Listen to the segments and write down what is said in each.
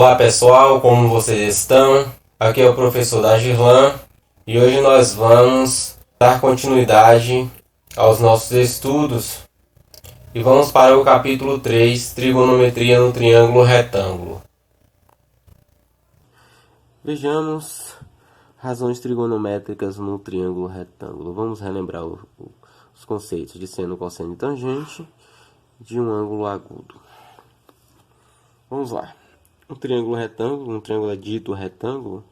Olá pessoal, como vocês estão? Aqui é o professor Dagirlan e hoje nós vamos dar continuidade aos nossos estudos e vamos para o capítulo 3, trigonometria no triângulo retângulo. Vejamos razões trigonométricas no triângulo retângulo. Vamos relembrar os conceitos de seno, cosseno e tangente de um ângulo agudo. Vamos lá. Um triângulo é dito retângulo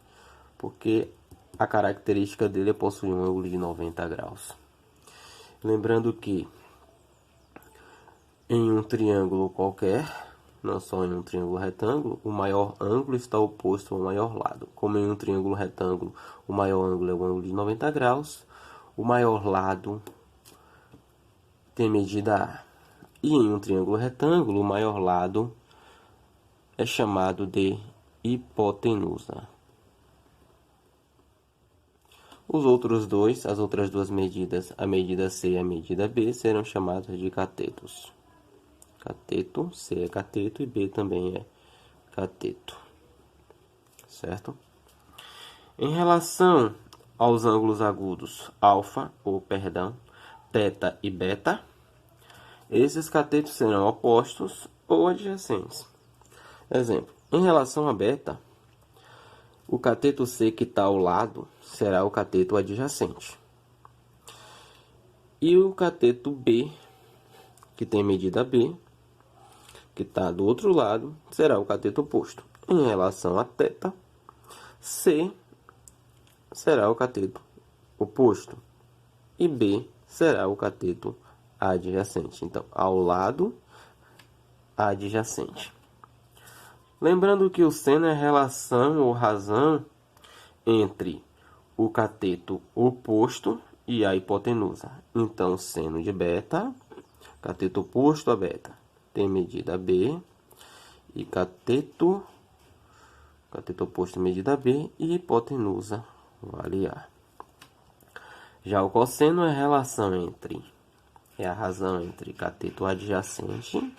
porque a característica dele é possuir um ângulo de 90 graus. Lembrando que em um triângulo qualquer, não só em um triângulo retângulo, o maior ângulo está oposto ao maior lado. Como em um triângulo retângulo, o maior ângulo é o ângulo de 90 graus, o maior lado tem medida A. E em um triângulo retângulo, o maior lado é chamado de hipotenusa. As outras duas medidas, a medida C e a medida B, serão chamadas de catetos. Cateto, C é cateto e B também é cateto. Certo? Em relação aos ângulos agudos θ e beta, esses catetos serão opostos ou adjacentes. Exemplo, em relação a beta, o cateto C que está ao lado será o cateto adjacente. E o cateto B, que tem medida B, que está do outro lado, será o cateto oposto. Em relação a θ, C será o cateto oposto e B será o cateto adjacente. Então, ao lado, adjacente. Lembrando que o seno é relação ou razão entre o cateto oposto e a hipotenusa. Então, seno de beta, cateto oposto a beta, tem medida B, e cateto oposto medida B, e hipotenusa vale A. Já o cosseno é a razão entre cateto adjacente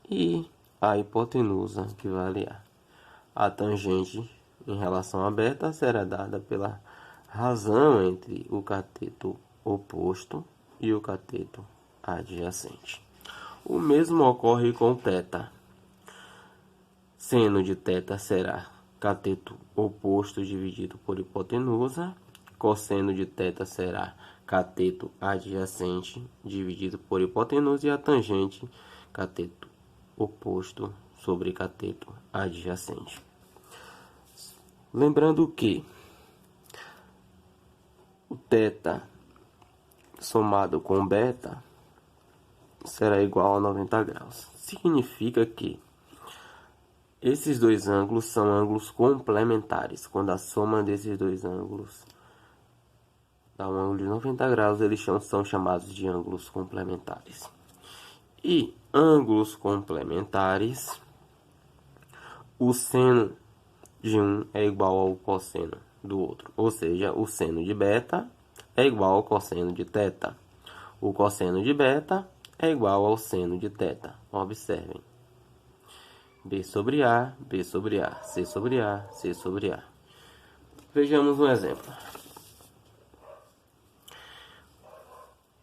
e a hipotenusa, que vale A. A tangente em relação a beta será dada pela razão entre o cateto oposto e o cateto adjacente. O mesmo ocorre com θ. Seno de θ será cateto oposto dividido por hipotenusa. Cosseno de θ será cateto adjacente dividido por hipotenusa. E a tangente, cateto oposto sobre cateto adjacente. Lembrando que o θ somado com beta será igual a 90 graus. Significa que esses dois ângulos são ângulos complementares. Quando a soma desses dois ângulos dá um ângulo de 90 graus, eles são chamados de ângulos complementares. E ângulos complementares, o seno de um é igual ao cosseno do outro. Ou seja, o seno de beta é igual ao cosseno de θ. O cosseno de beta é igual ao seno de θ. Observem. B sobre A, B sobre A, C sobre A, C sobre A. Vejamos um exemplo.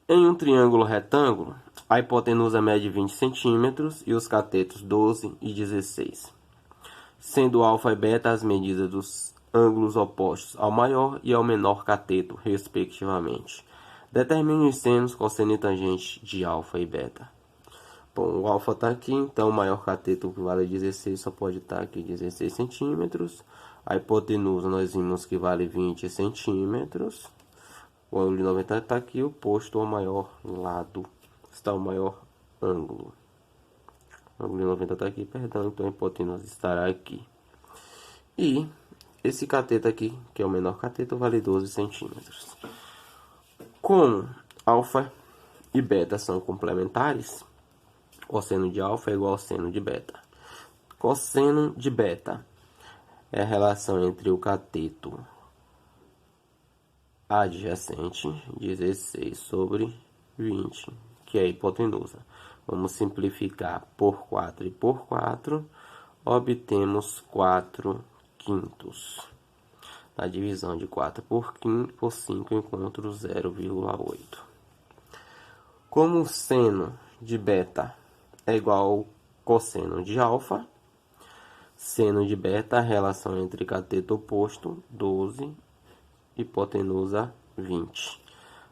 Em um triângulo retângulo, a hipotenusa mede 20 centímetros e os catetos 12 e 16. Sendo α e beta as medidas dos ângulos opostos ao maior e ao menor cateto, respectivamente. Determine os senos, cosseno e tangente de α e beta. Bom, o α está aqui, então o maior cateto, que vale 16, só pode estar aqui 16 centímetros. A hipotenusa nós vimos que vale 20 centímetros. O ângulo de 90 está aqui, oposto ao maior lado está o maior ângulo. O ângulo de 90 está aqui, perdão, então a hipotenusa estará aqui. E esse cateto aqui, que é o menor cateto, vale 12 centímetros. Como α e beta são complementares, cosseno de α é igual ao seno de beta. Cosseno de beta é a relação entre o cateto adjacente, 16 sobre 20, que é a hipotenusa. Vamos simplificar por 4 e por 4. obtemos 4/5. Na divisão de 4 por 5, encontro 0,8. Como o seno de beta é igual ao cosseno de alfa, seno de beta, a relação entre cateto oposto, 12, hipotenusa, 20.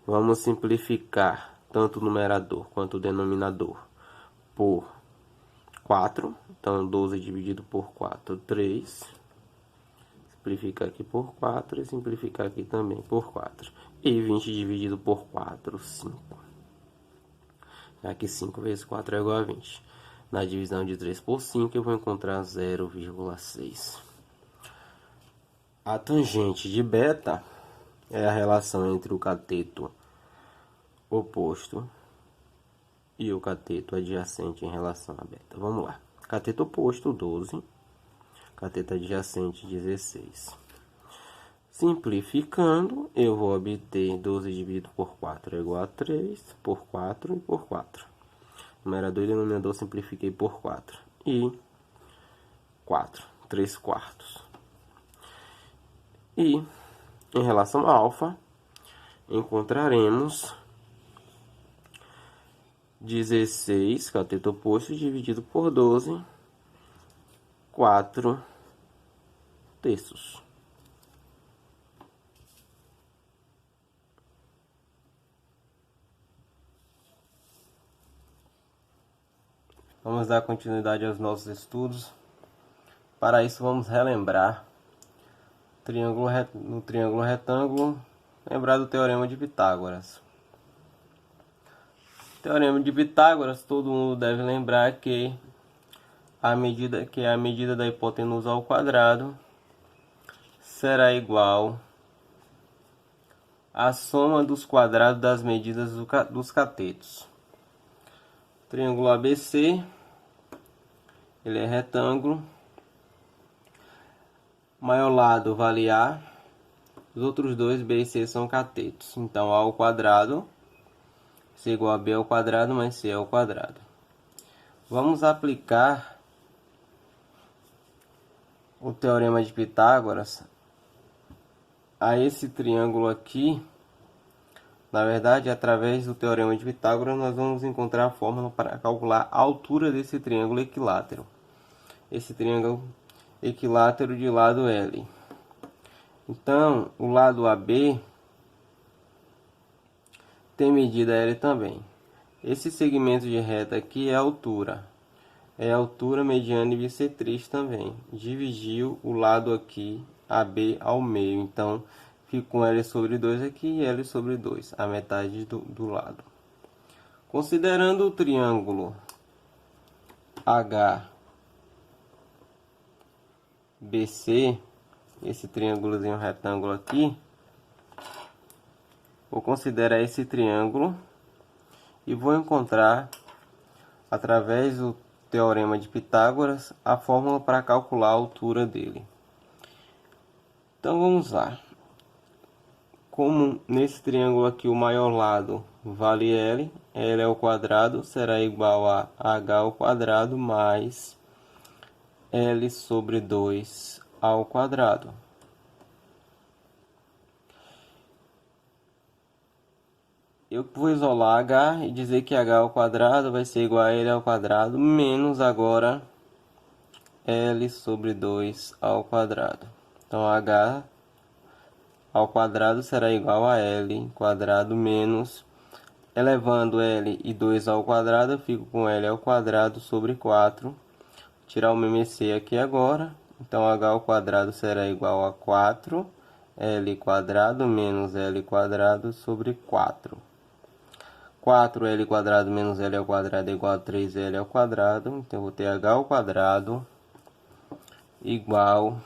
Vamos simplificar tanto o numerador quanto o denominador por 4. Então, 12 dividido por 4, 3. Simplificar aqui por 4 e simplificar aqui também por 4. E 20 dividido por 4, 5. Já que 5 vezes 4 é igual a 20. Na divisão de 3 por 5, eu vou encontrar 0,6. A tangente de beta é a relação entre o cateto oposto e o cateto adjacente em relação a beta. Vamos lá. Cateto oposto, 12. Cateto adjacente, 16. Simplificando, eu vou obter 12 dividido por 4 é igual a 3, por 4 e por 4. Numerador e denominador simplifiquei por 4. E 4, 3/4. E, em relação a alfa, encontraremos 16, cateto oposto, dividido por 12, 4/3. Vamos dar continuidade aos nossos estudos. Para isso, vamos relembrar no triângulo retângulo, lembrar do Teorema de Pitágoras. Teorema de Pitágoras, todo mundo deve lembrar que a medida da hipotenusa ao quadrado será igual à soma dos quadrados das medidas dos catetos. Triângulo ABC, ele é retângulo. Maior lado vale A, os outros dois, B e C, são catetos. Então, A ao quadrado é igual a B ao quadrado mais C ao quadrado. Vamos aplicar o Teorema de Pitágoras a esse triângulo aqui. Na verdade, através do Teorema de Pitágoras, nós vamos encontrar a fórmula para calcular a altura desse triângulo equilátero. Esse triângulo equilátero de lado L. Então, o lado AB tem medida L também. Esse segmento de reta aqui é a altura. É a altura mediana e bissetriz também. Dividiu o lado aqui, AB, ao meio. Então, fica com L sobre 2 aqui e L sobre 2, a metade do lado. Considerando o triângulo HBC, esse triângulozinho retângulo aqui, vou considerar esse triângulo e vou encontrar, através do Teorema de Pitágoras, a fórmula para calcular a altura dele. Então vamos lá. Como nesse triângulo aqui o maior lado vale L, L ao quadrado será igual a H ao quadrado mais L sobre 2 ao quadrado. Eu vou isolar H e dizer que H ao quadrado vai ser igual a L ao quadrado menos agora L sobre 2 ao quadrado. Então, H ao quadrado será igual a L quadrado menos, elevando L e 2 ao quadrado, eu fico com L ao quadrado sobre 4. Tirar o MMC aqui agora. Então, H ao quadrado será igual a 4 L quadrado menos L quadrado sobre 4. 4L quadrado menos L ao quadrado é igual a 3L ao quadrado. Então, eu vou ter H ao quadrado igual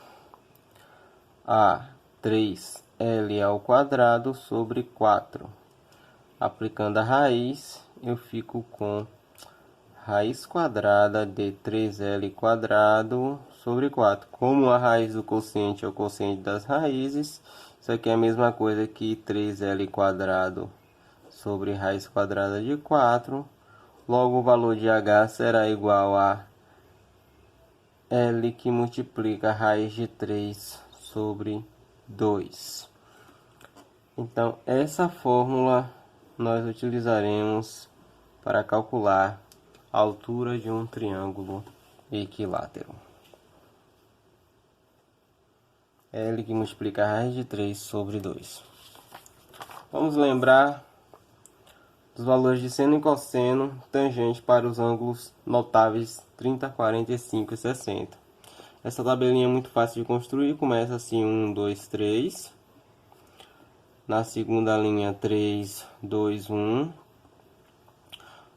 a 3L ao quadrado sobre 4. Aplicando a raiz, eu fico com raiz quadrada de 3L quadrado sobre 4. Como a raiz do quociente é o quociente das raízes, isso aqui é a mesma coisa que 3L quadrado sobre raiz quadrada de 4. Logo, o valor de H será igual a L que multiplica a raiz de 3 sobre 2. Então, essa fórmula nós utilizaremos para calcular a altura de um triângulo equilátero. L que multiplica a raiz de 3 sobre 2. Vamos lembrar dos valores de seno e cosseno tangente para os ângulos notáveis 30, 45 e 60. Essa tabelinha é muito fácil de construir. Começa assim: 1, 2, 3. Na segunda linha, 3, 2, 1.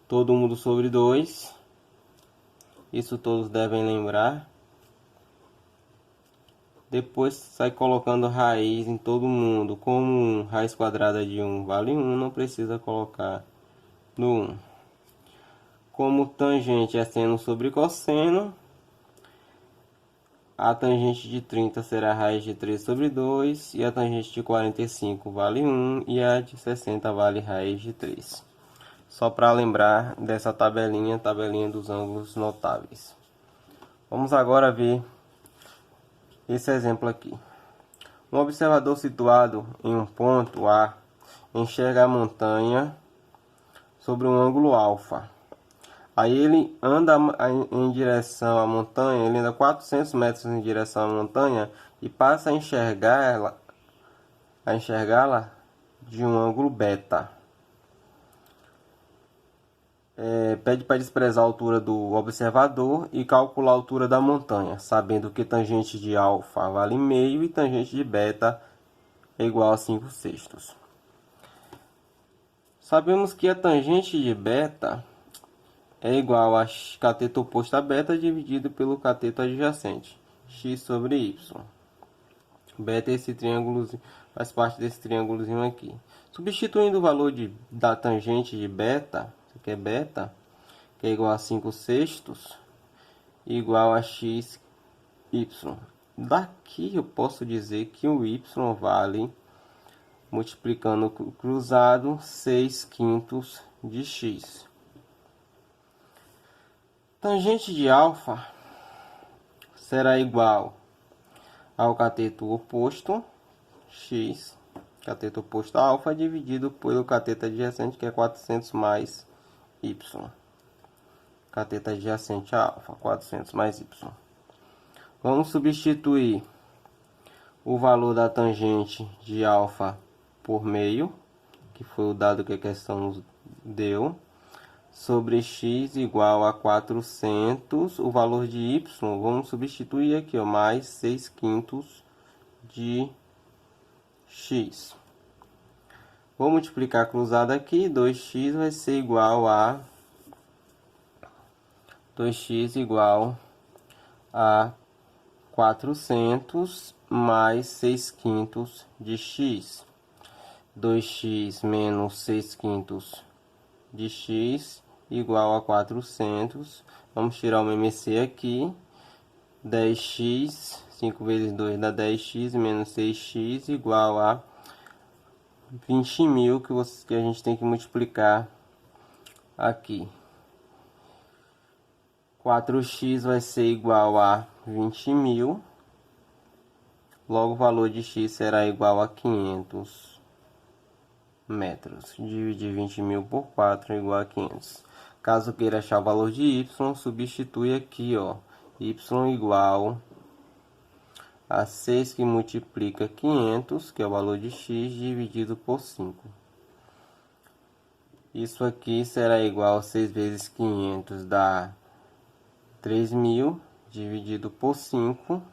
Todo mundo sobre 2. Isso todos devem lembrar. Depois sai colocando raiz em todo mundo. Como raiz quadrada de 1 vale 1, não precisa colocar no 1. Como tangente é seno sobre cosseno, a tangente de 30 será a raiz de 3 sobre 2. E a tangente de 45 vale 1. E a de 60 vale raiz de 3. Só para lembrar dessa tabelinha dos ângulos notáveis. Vamos agora ver esse exemplo aqui. Um observador situado em um ponto A enxerga a montanha sobre um ângulo alfa. Aí ele anda em direção à montanha, ele anda 400 metros em direção à montanha e passa a enxergá-la de um ângulo beta. Pede para desprezar a altura do observador e calcular a altura da montanha, sabendo que tangente de alfa vale meio e tangente de beta é igual a 5/6. Sabemos que a tangente de beta é igual a cateto oposto a beta dividido pelo cateto adjacente, x sobre y. Beta é esse triângulo, faz parte desse triângulozinho aqui. Substituindo o valor da tangente de beta, isso aqui é beta, que é igual a 5/6, igual a x, y. Daqui eu posso dizer que o y vale, multiplicando o cruzado, 6/5 de x. Tangente de alfa será igual ao cateto oposto, x, cateto oposto a alfa, dividido pelo cateto adjacente, que é 400 mais y. Cateto adjacente a alfa, 400 mais y. Vamos substituir o valor da tangente de alfa por meio, que foi o dado que a questão nos deu, sobre x igual a 400, o valor de y, vamos substituir aqui, ó, mais 6/5 de x. Vou multiplicar cruzado aqui, 2x vai ser igual a 2x igual a 400 mais 6/5 de x. 2x menos 6/5 de x igual a 400. Vamos tirar o MMC aqui. 10x, 5 vezes 2 dá 10x, menos 6x igual a 20.000, que a gente tem que multiplicar aqui. 4x vai ser igual a 20.000. Logo, o valor de x será igual a 500 metros. Dividir 20.000 por 4 é igual a 500. Caso queira achar o valor de y, substitui aqui, ó. Y igual a 6 que multiplica 500, que é o valor de x, dividido por 5. Isso aqui será igual a 6 vezes 500 dá 3.000, dividido por 5,